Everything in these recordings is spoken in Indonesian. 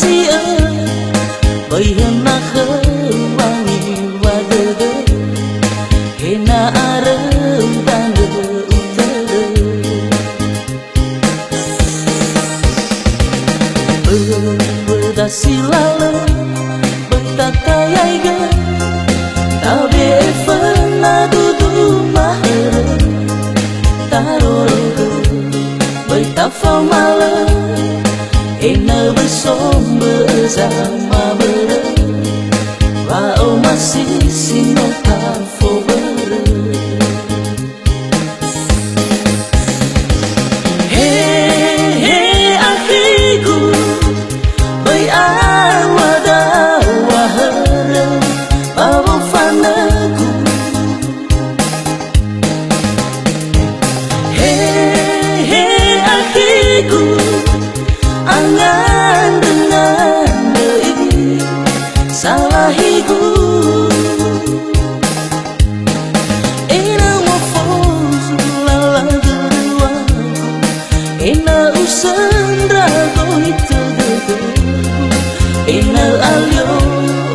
sia bởi hiền na khơi wangi wadede hena arem tanda utara berdasi lalu bertatayai ge tabe fana dudu mahara tarologe bertafau malam ena bersomber sama bere wao masih sinota fo bere he akhiku bai awada wahara babu fanaku he akhiku angan dengan dei salahiku ina mofozu lala geruaku ina usandra goita geru ina alio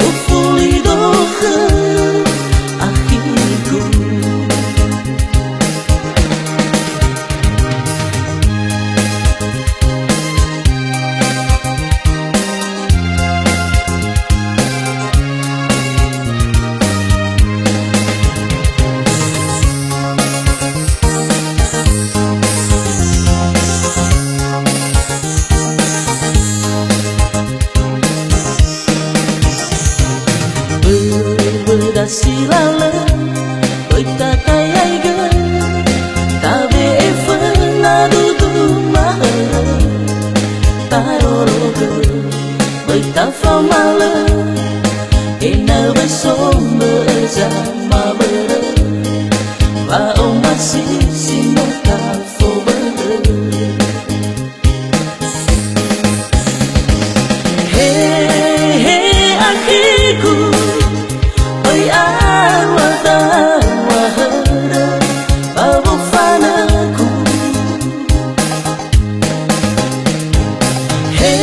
ufuli dohe akhiku berdasi lalu bertatayai ge tabe fana dudu mahara tarologe bertafau malam ena bersomber sama bere wao masih sinota fo bere he akhiku oi awada wahara babu fanaku he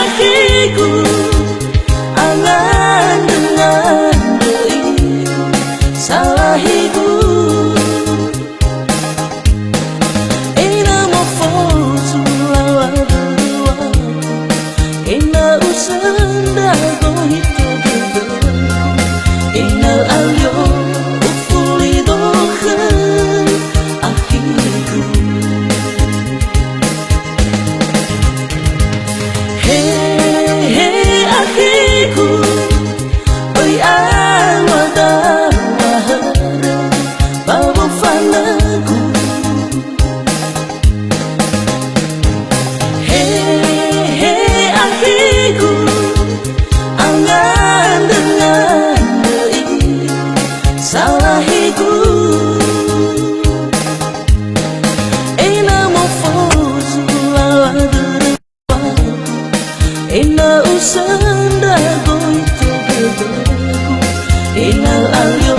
akhiku angan dengan dei salahiku ina mofozu lawa geruaku ina usanda goita ina alio ufuli dohe akhiku he akhiku oi awada wahara babu fanaku he akhiku angan dengan salahiku ina mofozu lala geruaku ina usanda goita geruaku ina alio